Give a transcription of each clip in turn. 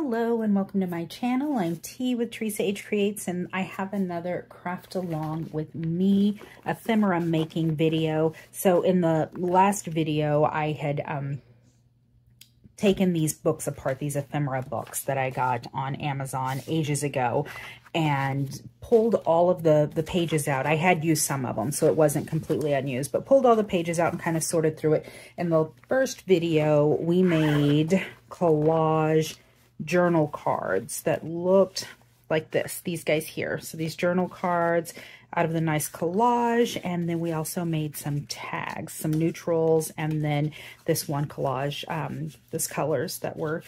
Hello and welcome to my channel. I'm T with Teresa H Creates, and I have another craft along with me ephemera making video. So in the last video I had taken these books apart, these ephemera books that I got on Amazon ages ago, and pulled all of the pages out. I had used some of them, so it wasn't completely unused, but pulled all the pages out and kind of sorted through it. In the first video, we made collage journal cards that looked like this, these guys here. So these journal cards out of the nice collage, and then we also made some tags, some neutrals, and then this one collage, this colors that were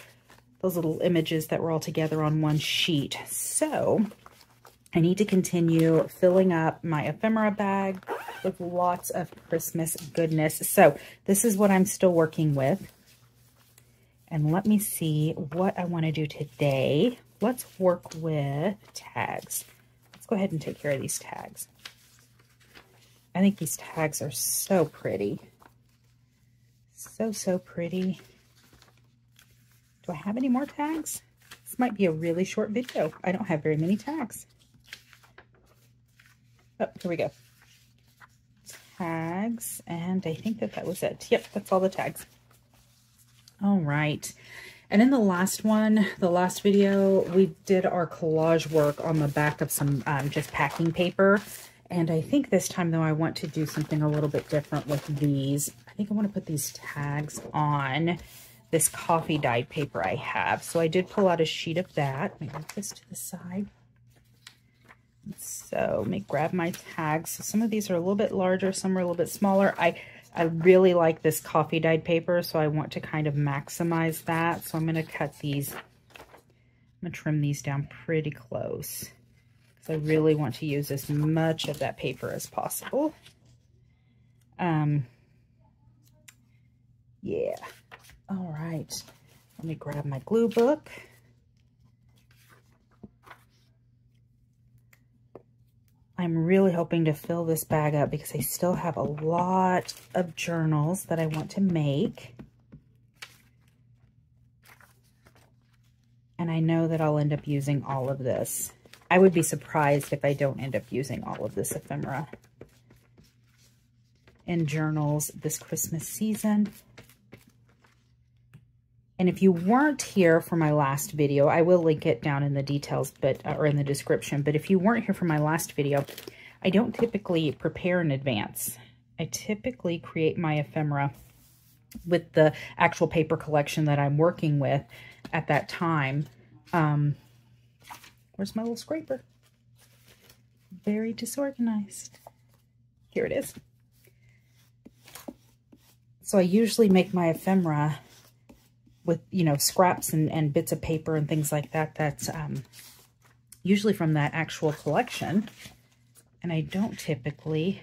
those little images that were all together on one sheet. So I need to continue filling up my ephemera bag with lots of Christmas goodness. So this is what I'm still working with. And let me see what I want to do today. Let's work with tags. Let's go ahead and take care of these tags. I think these tags are so pretty. So pretty. Do I have any more tags? This might be a really short video. I don't have very many tags. Oh, here we go. Tags, and I think that was it. Yep, that's all the tags. All right. And in the last video, we did our collage work on the back of some just packing paper. And I think this time, though, I want to do something a little bit different with these. I think I want to put these tags on this coffee dyed paper I have. So I did pull out a sheet of that. Let me move this to the side. So let me grab my tags. So some of these are a little bit larger, some are a little bit smaller. I really like this coffee dyed paper, so I want to kind of maximize that. So I'm going to cut these, I'm going to trim these down pretty close, because I really want to use as much of that paper as possible. Yeah. All right. Let me grab my glue book. I'm really hoping to fill this bag up because I still have a lot of journals that I want to make. And I know that I'll end up using all of this. I would be surprised if I don't end up using all of this ephemera in journals this Christmas season. And if you weren't here for my last video, I will link it down in the details, or in the description. But if you weren't here for my last video, I don't typically prepare in advance. I typically create my ephemera with the actual paper collection that I'm working with at that time. Where's my little scraper? Very disorganized. Here it is. So I usually make my ephemera with, you know, scraps and bits of paper and things like that. That's usually from that actual collection. And I don't typically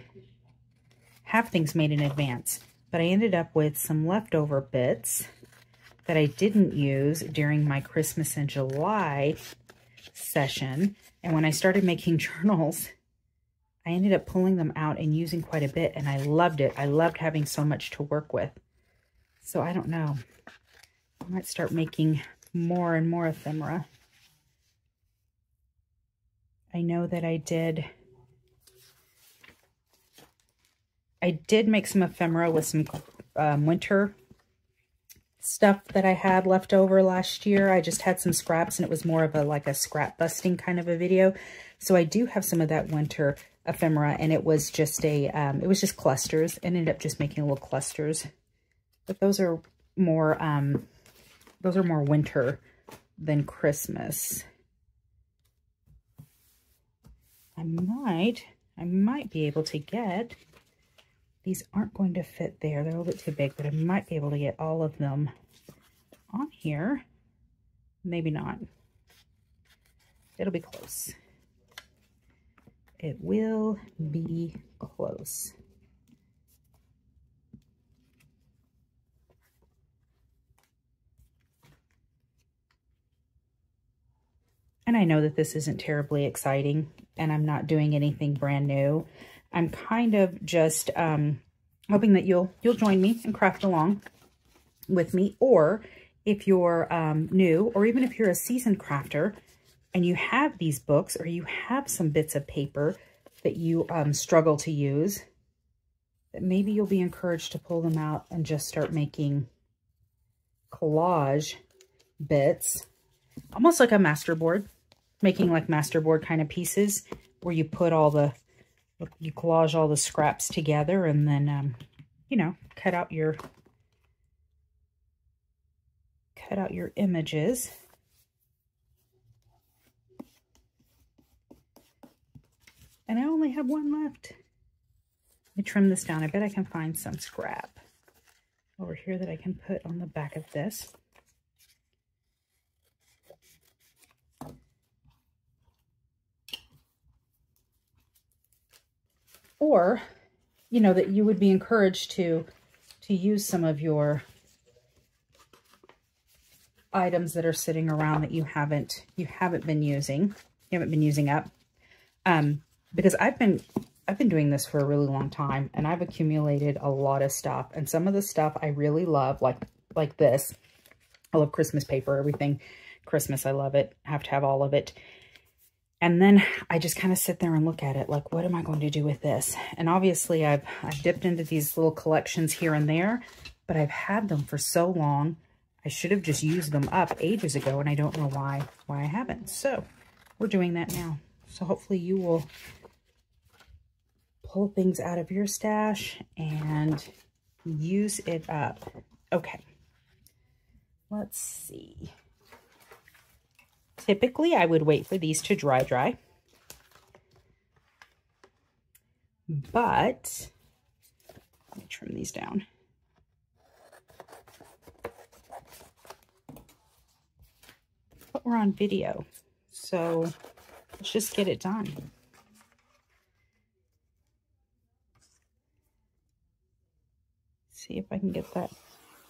have things made in advance. But I ended up with some leftover bits that I didn't use during my Christmas in July session. And when I started making journals, I ended up pulling them out and using quite a bit. And I loved it. I loved having so much to work with. So I don't know. I might start making more and more ephemera. I know that I did make some ephemera with some winter stuff that I had left over last year. I just had some scraps, and it was more of like a scrap busting kind of a video. So I do have some of that winter ephemera, and it was just it was just clusters. I ended up just making little clusters. But those are more winter than Christmas. I might be able to get, these aren't going to fit there. They're a little bit too big, but I might be able to get all of them on here. Maybe not. It'll be close. It will be close. And I know that this isn't terribly exciting, and I'm not doing anything brand new. I'm kind of just hoping that you'll join me and craft along with me, or if you're new, or even if you're a seasoned crafter and you have these books, or you have some bits of paper that you struggle to use, that maybe you'll be encouraged to pull them out and just start making collage bits, almost like a masterboard, making like masterboard kind of pieces where you put all the, you collage all the scraps together, and then, you know, cut out your images. And I only have one left. Let me trim this down. I bet I can find some scrap over here that I can put on the back of this. Or, you know, that you would be encouraged to use some of your items that are sitting around that you haven't been using up. Because I've been doing this for a really long time, and I've accumulated a lot of stuff, and some of the stuff I really love, like this. I love Christmas paper, everything Christmas. I love it. I have to have all of it. And then I just kind of sit there and look at it like, what am I going to do with this? And obviously I've dipped into these little collections here and there, but I've had them for so long. I should have just used them up ages ago, and I don't know why I haven't. So we're doing that now. So hopefully you will pull things out of your stash and use it up. Okay. Let's see. Typically, I would wait for these to dry. But, let me trim these down. But we're on video, so let's just get it done. See if I can get that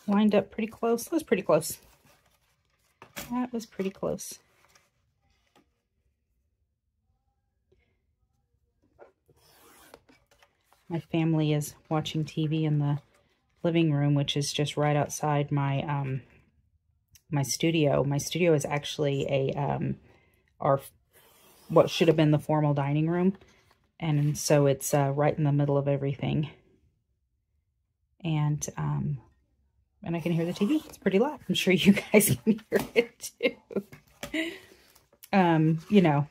lined up pretty close. That was pretty close. That was pretty close. My family is watching TV in the living room, which is just right outside my my studio. My studio is actually a what should have been the formal dining room, and so it's right in the middle of everything. And I can hear the TV. It's pretty loud. I'm sure you guys can hear it too. You know.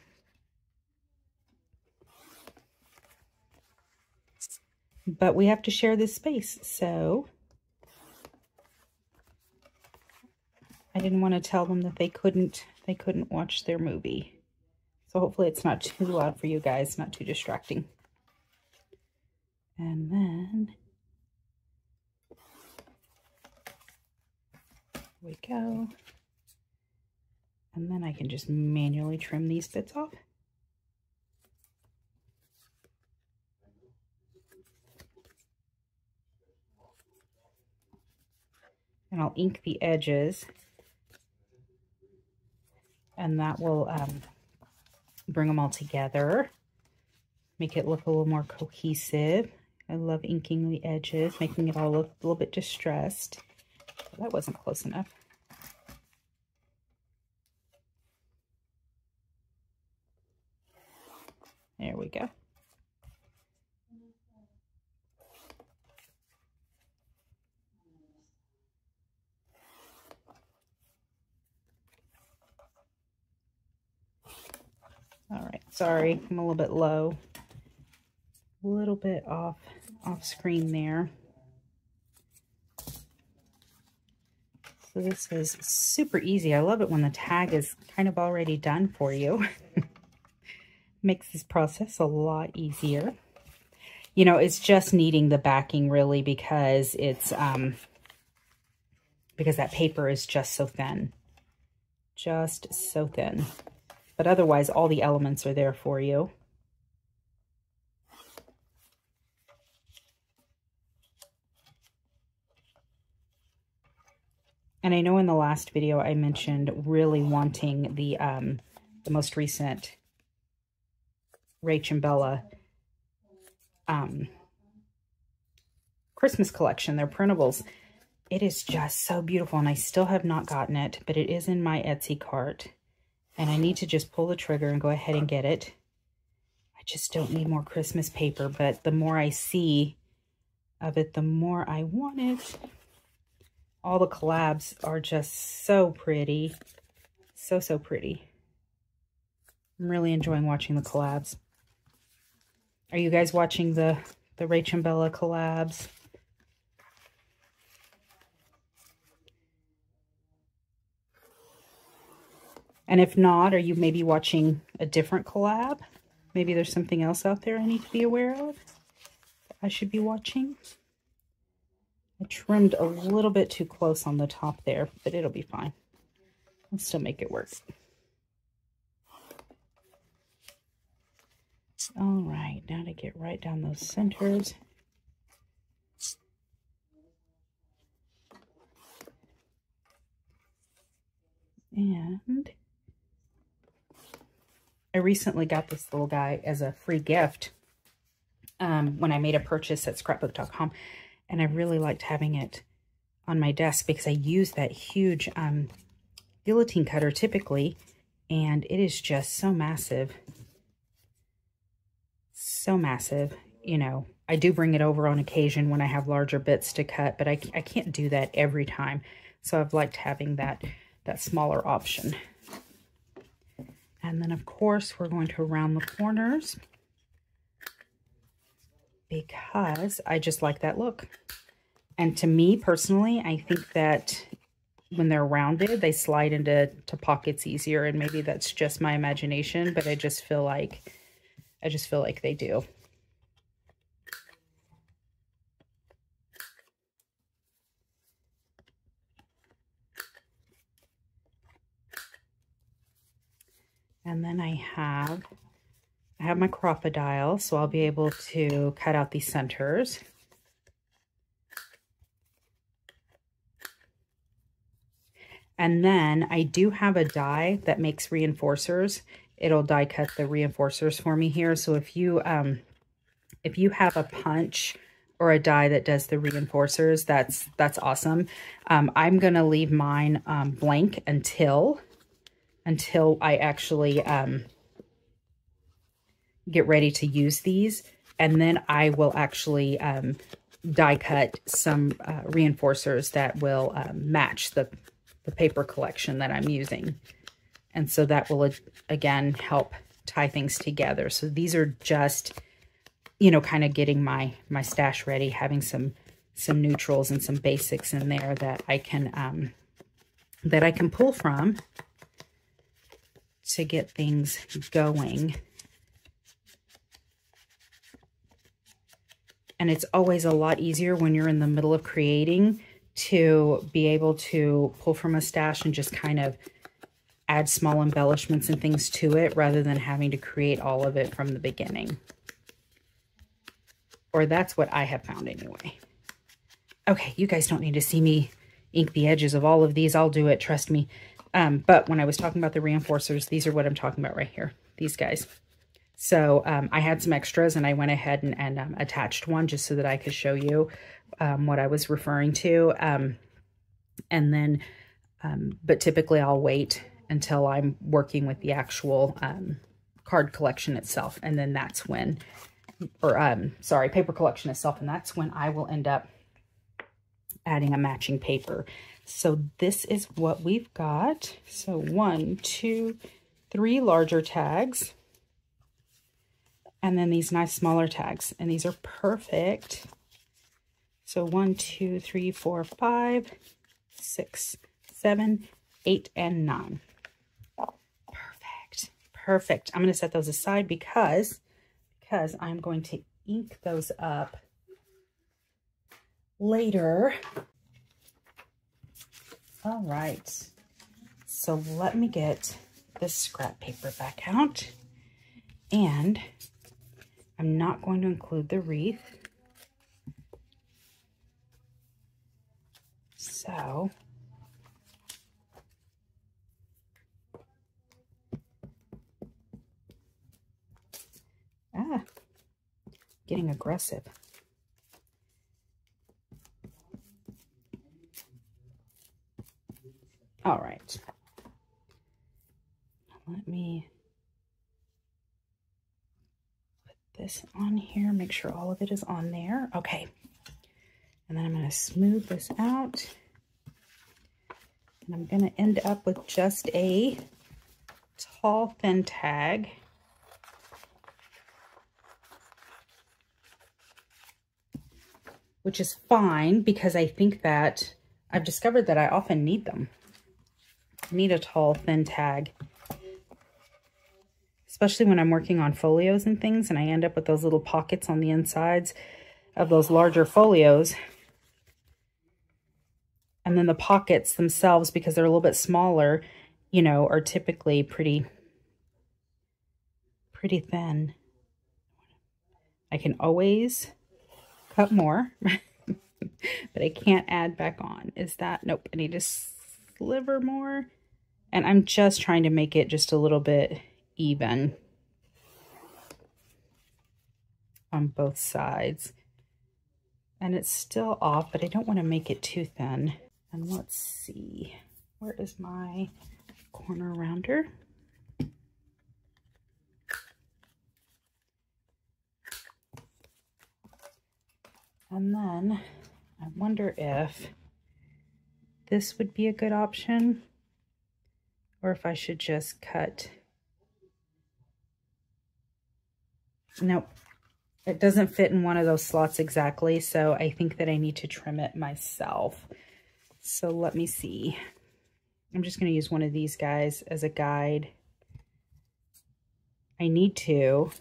But we have to share this space, so I didn't want to tell them that they couldn't watch their movie. So hopefully it's not too loud for you guys, not too distracting. And then there we go. And then I can just manually trim these bits off. And I'll ink the edges, and that will bring them all together, make it look a little more cohesive. I love inking the edges, making it all look a little bit distressed. That wasn't close enough. There we go. All right, sorry, I'm a little bit low. A little bit off screen there. So this is super easy. I love it when the tag is kind of already done for you. Makes this process a lot easier. You know, it's just needing the backing really, because it's because that paper is just so thin. Just so thin. But otherwise, all the elements are there for you. And I know in the last video I mentioned really wanting the most recent Rach and Bella Christmas collection, their printables. It is just so beautiful, and I still have not gotten it, but it is in my Etsy cart. And I need to just pull the trigger and go ahead and get it. I just don't need more Christmas paper, but the more I see of it, the more I want it. All the collabs are just so pretty. So, so pretty. I'm really enjoying watching the collabs. Are you guys watching the Rach and Bella collabs? And if not, are you maybe watching a different collab? Maybe there's something else out there I need to be aware of that I should be watching. I trimmed a little bit too close on the top there, but it'll be fine. I'll still make it work. All right, now to get right down those centers. And I recently got this little guy as a free gift when I made a purchase at scrapbook.com, and I really liked having it on my desk because I use that huge guillotine cutter typically, and it is just so massive. So massive. You know, I do bring it over on occasion when I have larger bits to cut, but I can't do that every time. So I've liked having that smaller option. And then, of course, we're going to round the corners because I just like that look. And to me, personally, I think that when they're rounded, they slide into pockets easier. And maybe that's just my imagination, but I just feel like they do. And then I have my crocodile, so I'll be able to cut out these centers. And then I do have a die that makes reinforcers. It'll die cut the reinforcers for me here. So if you have a punch or a die that does the reinforcers, that's awesome. I'm gonna leave mine blank until I actually get ready to use these, and then I will actually die cut some reinforcers that will match the paper collection that I'm using. And so that will, again, help tie things together. So these are just, you know, kind of getting my stash ready, having some neutrals and some basics in there that I can pull from to get things going. And it's always a lot easier when you're in the middle of creating to be able to pull from a stash and just kind of add small embellishments and things to it rather than having to create all of it from the beginning. Or that's what I have found anyway. Okay, you guys don't need to see me ink the edges of all of these. I'll do it, trust me. But when I was talking about the reinforcers, these are what I'm talking about right here, these guys. So I had some extras and I went ahead and attached one just so that I could show you what I was referring to. And then, but typically I'll wait until I'm working with the actual card collection itself. And then that's when, sorry, paper collection itself. And that's when I will end up adding a matching paper. So this is what we've got. So 1, 2, 3 larger tags. And then these nice smaller tags. And these are perfect. So 1, 2, 3, 4, 5, 6, 7, 8, and 9. Perfect. Perfect. I'm going to set those aside because I'm going to ink those up later. All right. So let me get this scrap paper back out. And I'm not going to include the wreath. So getting aggressive. let me put this on here, make sure all of it is on there. Okay. And then I'm going to smooth this out. And I'm going to end up with just a tall, thin tag. Which is fine because I think that I've discovered that I often need them. I need a tall, thin tag. Especially when I'm working on folios and things and I end up with those little pockets on the insides of those larger folios. And then the pockets themselves, because they're a little bit smaller, you know, are typically pretty thin. I can always cut more, but I can't add back on. Is that, nope, I need to sliver more. And I'm just trying to make it just a little bit even on both sides. And it's still off, but I don't want to make it too thin. And let's see, where is my corner rounder? And then I wonder if this would be a good option or if I should just cut. Nope, it doesn't fit in one of those slots exactly, so I think that I need to trim it myself. So let me see. I'm just going to use one of these guys as a guide. I need to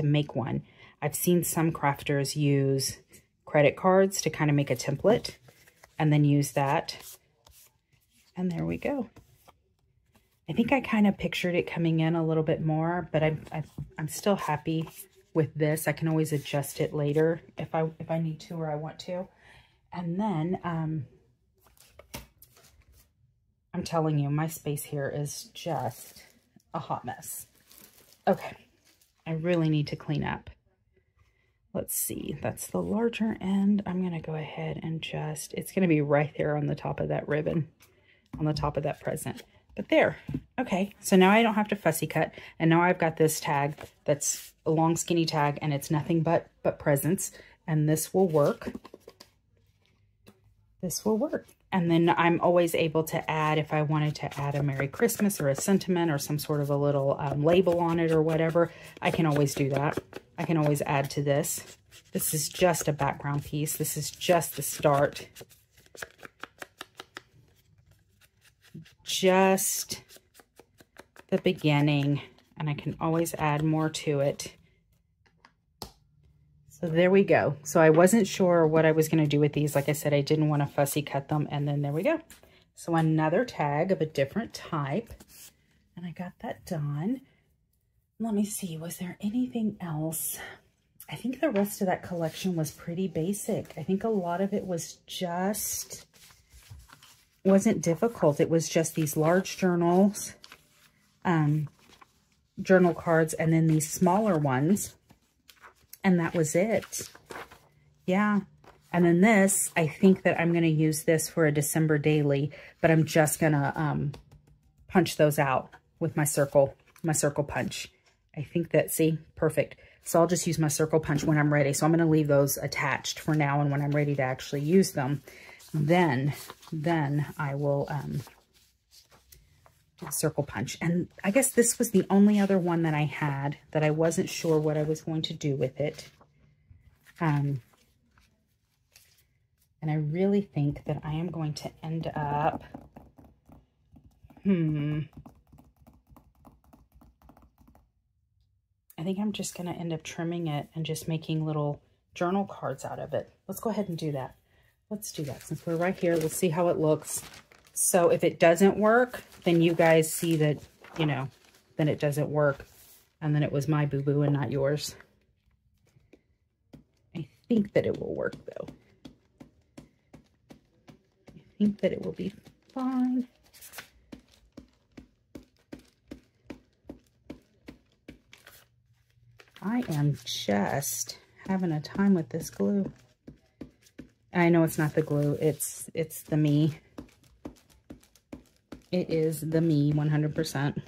make one. I've seen some crafters use credit cards to kind of make a template and then use that. And there we go. I think I kind of pictured it coming in a little bit more, but I'm still happy with this. I can always adjust it later if I need to or I want to. And then I'm telling you, my space here is just a hot mess. Okay, I really need to clean up. Let's see, that's the larger end. I'm gonna go ahead and just, it's gonna be right there on the top of that ribbon, on the top of that present. But there, okay, so now I don't have to fussy cut, and now I've got this tag that's a long skinny tag, and it's nothing but presents, and this will work. This will work. And then I'm always able to add, if I wanted to add a Merry Christmas or a sentiment or some sort of a little label on it or whatever, I can always do that. I can always add to this. This is just a background piece. This is just the start. Just the beginning, and I can always add more to it. So there we go. So I wasn't sure what I was going to do with these. Like I said, I didn't want to fussy cut them, and then there we go. So another tag of a different type, and I got that done. Let me see, was there anything else? I think the rest of that collection was pretty basic. I think a lot of it was just, wasn't difficult. It was just these large journals, journal cards, and then these smaller ones. And that was it. Yeah. And then this, I think that I'm going to use this for a December daily, but I'm just going to punch those out with my circle punch. I think that, see, perfect. So I'll just use my circle punch when I'm ready. So I'm going to leave those attached for now, and when I'm ready to actually use them, then I will do the circle punch. And I guess this was the only other one that I had that I wasn't sure what I was going to do with it. And I really think that I am going to end up, I think I'm just going to end up trimming it and just making little journal cards out of it. Let's go ahead and do that. Let's do that since we're right here. Let's see how it looks. So if it doesn't work, then you guys see that, you know, then it doesn't work. And then it was my boo-boo and not yours. I think that it will work though. I think that it will be fine. I am just having a time with this glue. I know it's not the glue, it's the me. It is the me 100%.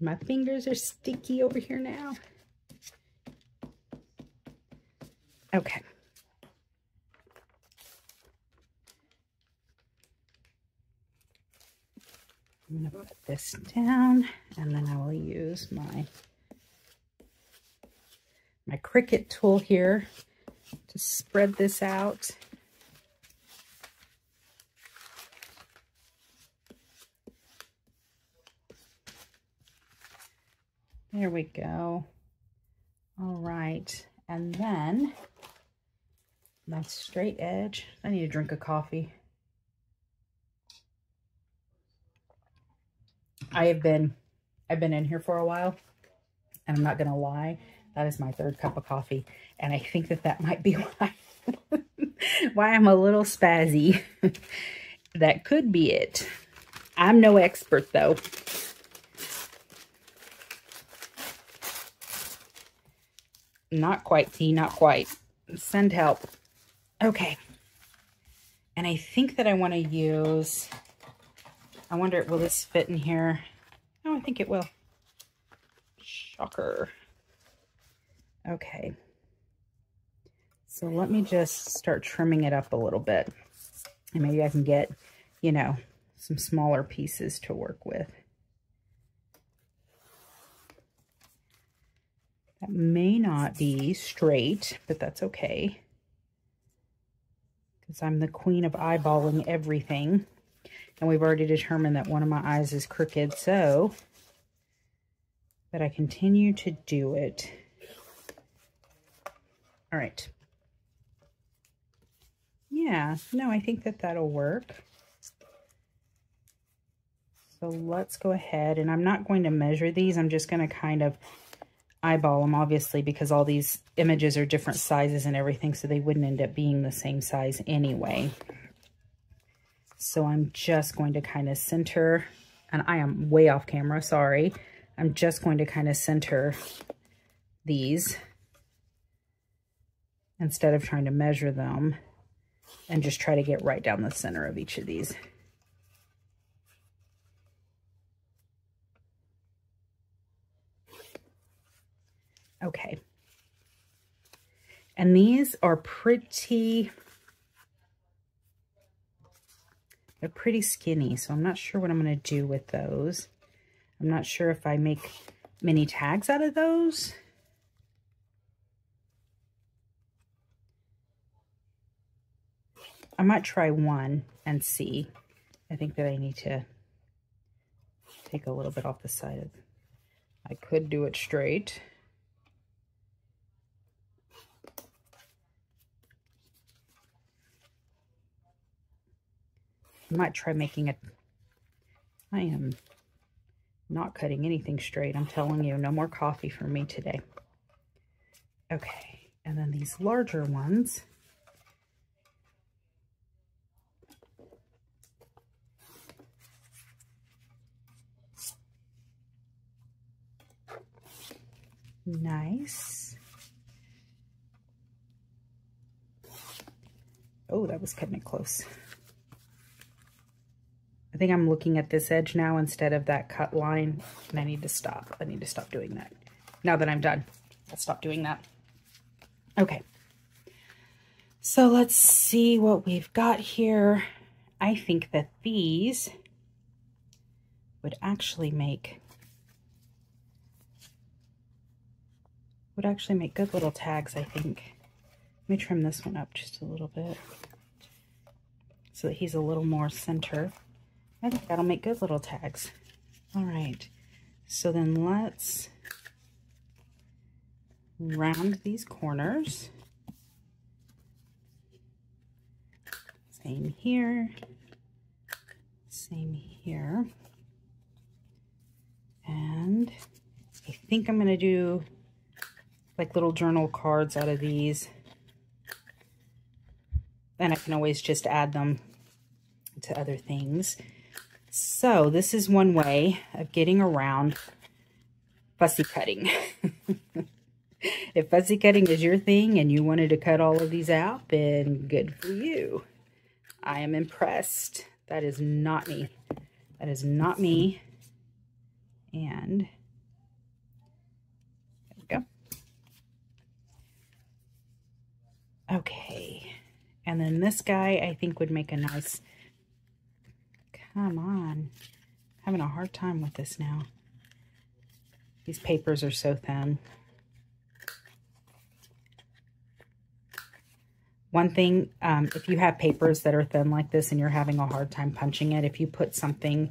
My fingers are sticky over here now. Okay. I'm going to put this down, and then I will use my Cricut tool here to spread this out. There we go. All right, and then my straight edge. I need a drink of coffee. I've been in here for a while, and I'm not gonna lie, that is my third cup of coffee, and I think that might be why I'm a little spazzy. That could be it. I'm no expert though. Not quite, T, not quite. Send help. Okay. And I think that I want to use, I wonder, will this fit in here? Oh, I think it will. Shocker. Okay. So let me just start trimming it up a little bit. And maybe I can get, you know, some smaller pieces to work with. That may not be straight, but that's okay. Because I'm the queen of eyeballing everything. And we've already determined that one of my eyes is crooked, so but I continue to do it. All right. Yeah, no, I think that that'll work. So let's go ahead, and I'm not going to measure these. I'm just going to kind of eyeball them, obviously, because all these images are different sizes and everything, so they wouldn't end up being the same size anyway. So I'm just going to kind of center, and I am way off camera, sorry. I'm just going to kind of center these instead of trying to measure them, and just try to get right down the center of each of these. Okay. And these are they're pretty skinny, so I'm not sure what I'm going to do with those. I'm not sure if I make mini tags out of those. I might try one and see. I think that I need to take a little bit off the side of, I could do it straight. I might try making it. I am not cutting anything straight. I'm telling you, no more coffee for me today. Okay, and then these larger ones. Nice. Oh, that was cutting it close. I think I'm looking at this edge now instead of that cut line, and I need to stop. I need to stop doing that. Now that I'm done, I'll stop doing that. Okay. So let's see what we've got here. I think that these would actually make good little tags, I think. Let me trim this one up just a little bit so that he's a little more center. I think that'll make good little tags. All right, so then let's round these corners. Same here, same here. And I think I'm gonna do like little journal cards out of these. And I can always just add them to other things. So this is one way of getting around fussy cutting. If fussy cutting is your thing and you wanted to cut all of these out, then good for you. I am impressed. That is not me. That is not me. And there we go. Okay. And then this guy, I think, would make a nice... Come on. I'm having a hard time with this now. These papers are so thin. One thing, if you have papers that are thin like this and you're having a hard time punching it, if you put something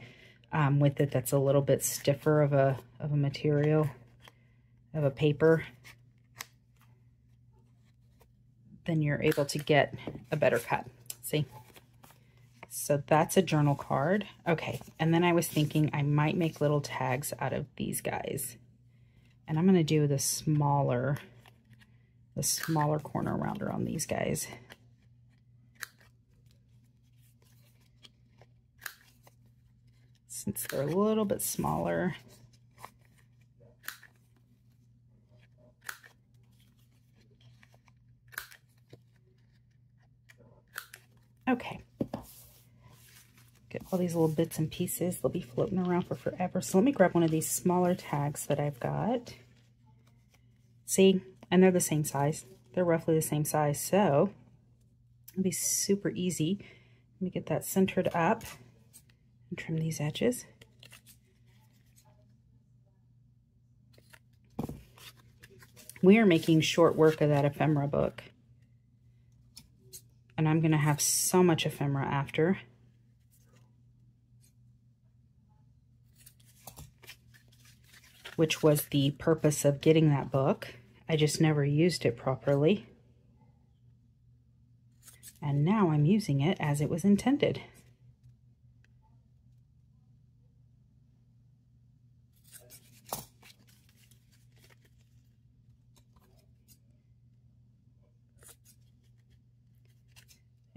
with it that's a little bit stiffer of a material, of a paper, then you're able to get a better cut. See? So that's a journal card. Okay, and then I was thinking I might make little tags out of these guys. And I'm going to do the smaller corner rounder on these guys. Since they're a little bit smaller. Okay. Get all these little bits and pieces. They'll be floating around for forever. So let me grab one of these smaller tags that I've got. See? And they're the same size. They're roughly the same size. So it'll be super easy. Let me get that centered up and trim these edges. We are making short work of that ephemera book. And I'm going to have so much ephemera after. Which was the purpose of getting that book. I just never used it properly. And now I'm using it as it was intended.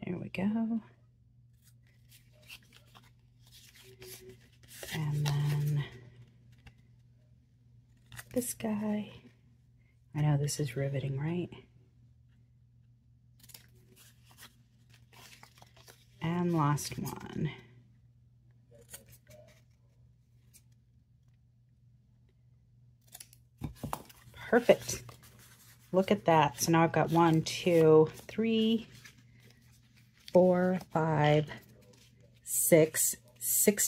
There we go. And then this guy. I know this is riveting, right? And last one. Perfect. Look at that. So now I've got 1, 2, 3, 4, 5, 6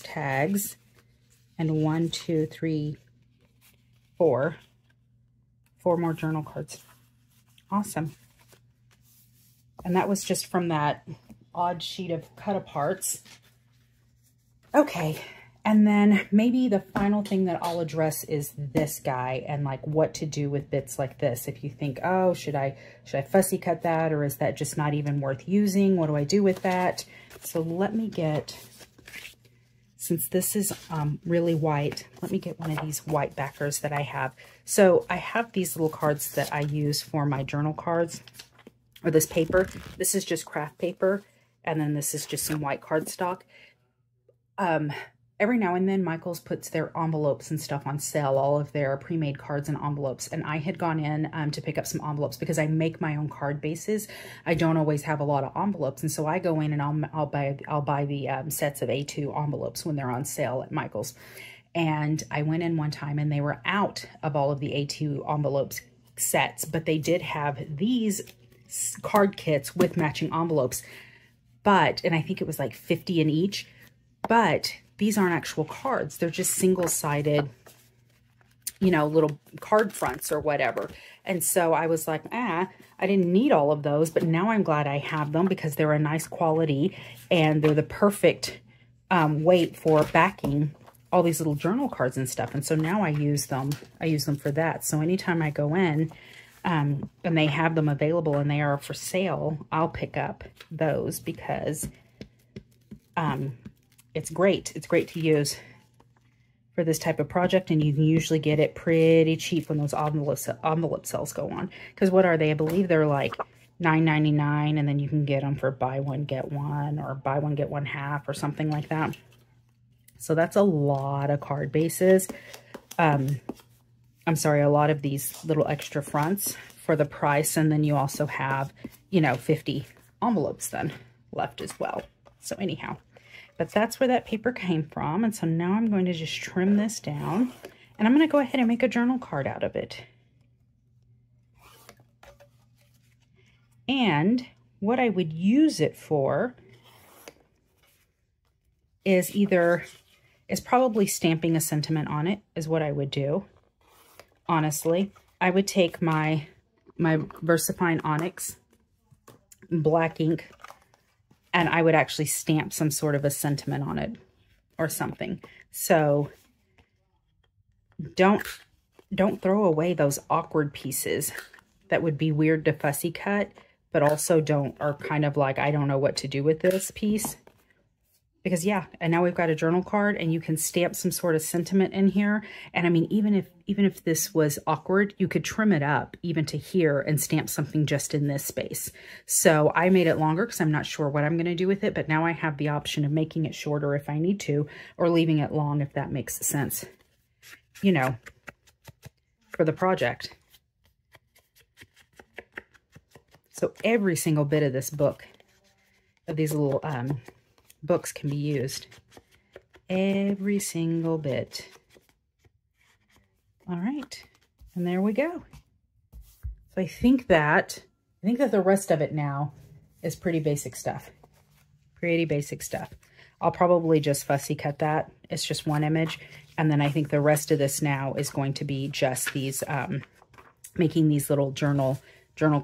tags, and 1, 2, 3, 4 more journal cards. Awesome. And that was just from that odd sheet of cut aparts. Okay, and then maybe the final thing that I'll address is this guy and like what to do with bits like this. If you think, oh, should I fussy cut that, or is that just not even worth using? What do I do with that? So let me get, since this is really white, let me get one of these white backers that I have. So I have these little cards that I use for my journal cards, or this paper. This is just craft paper, and then this is just some white cardstock. Every now and then Michaels puts their envelopes and stuff on sale, all of their pre-made cards and envelopes. And I had gone in to pick up some envelopes because I make my own card bases. I don't always have a lot of envelopes. And so I go in and I'll buy the sets of A2 envelopes when they're on sale at Michaels. And I went in one time and they were out of all of the A2 envelopes sets, but they did have these card kits with matching envelopes. But, and I think it was like 50 in each, but these aren't actual cards. They're just single-sided, you know, little card fronts or whatever. And so I was like, I didn't need all of those, but now I'm glad I have them because they're a nice quality and they're the perfect weight for backing all these little journal cards and stuff. And so now I use them for that. So anytime I go in and they have them available and they are for sale, I'll pick up those because it's great. It's great to use for this type of project, and you can usually get it pretty cheap when those envelope sales go on. Because what are they? I believe they're like $9.99, and then you can get them for buy one, get one, or buy one, get one half, or something like that. So that's a lot of card bases. I'm sorry, a lot of these little extra fronts for the price. And then you also have, you know, 50 envelopes then left as well. So anyhow, but that's where that paper came from. And so now I'm going to just trim this down, and I'm going to go ahead and make a journal card out of it. And what I would use it for is probably stamping a sentiment on it is what I would do. Honestly, I would take my VersaFine Onyx black ink, and I would actually stamp some sort of a sentiment on it or something. So don't throw away those awkward pieces that would be weird to fussy cut, but also are kind of like, I don't know what to do with this piece. Because yeah, and now we've got a journal card, and you can stamp some sort of sentiment in here. And I mean, even if this was awkward, you could trim it up even to here and stamp something just in this space. So I made it longer because I'm not sure what I'm going to do with it, but now I have the option of making it shorter if I need to, or leaving it long if that makes sense, you know, for the project. So every single bit of this book, of these little books, can be used. Every single bit. All right, and there we go. So I think that the rest of it now is pretty basic stuff. Pretty basic stuff. I'll probably just fussy cut that. It's just one image, and then I think the rest of this now is going to be just these making these little journal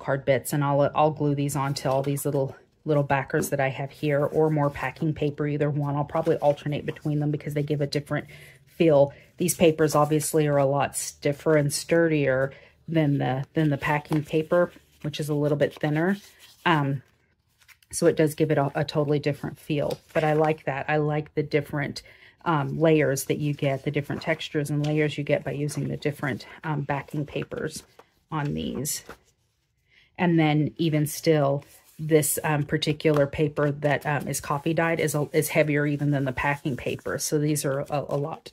card bits, and I'll glue these onto all these little backers that I have here, or more packing paper, either one. I'll probably alternate between them because they give a different feel. These papers obviously are a lot stiffer and sturdier than the packing paper, which is a little bit thinner. So it does give it a totally different feel, but I like that. I like the different layers that you get, the different textures and layers you get by using the different backing papers on these. And then even still, this particular paper that is coffee dyed is heavier even than the packing paper. So these are a lot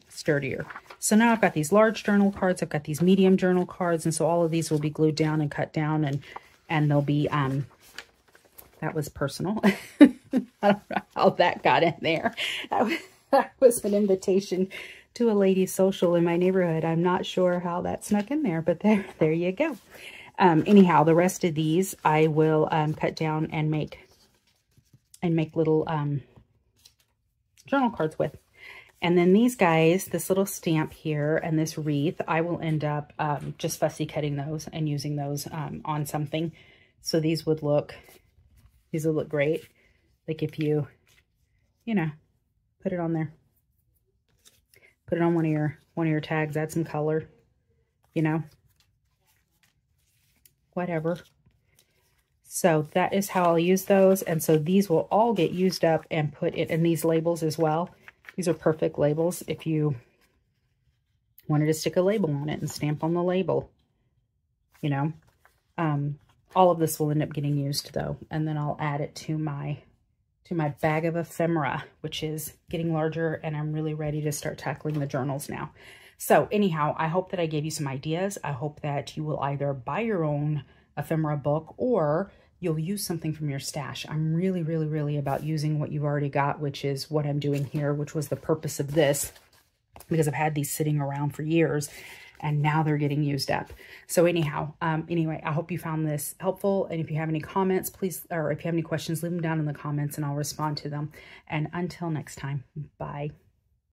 sturdier. So now I've got these large journal cards. I've got these medium journal cards. And so all of these will be glued down and cut down, and they'll be, that was personal. I don't know how that got in there. That was an invitation to a ladies' social in my neighborhood. I'm not sure how that snuck in there, but there you go. Anyhow, the rest of these I will cut down and make little journal cards with. And then these guys, this little stamp here and this wreath, I will end up just fussy cutting those and using those on something. So these would look great. Like if you know, put it on there. Put it on one of your tags, add some color, you know. Whatever. So that is how I'll use those. And so these will all get used up and put in these labels as well. These are perfect labels if you wanted to stick a label on it and stamp on the label, you know. All of this will end up getting used though. And then I'll add it to my bag of ephemera, which is getting larger, and I'm really ready to start tackling the journals now. So anyhow, I hope that I gave you some ideas. I hope that you will either buy your own ephemera book, or you'll use something from your stash. I'm really, really, really about using what you've already got, which is what I'm doing here, which was the purpose of this, because I've had these sitting around for years and now they're getting used up. So anyhow, anyway, I hope you found this helpful. And if you have any comments, please, or if you have any questions, leave them down in the comments and I'll respond to them. And until next time, bye.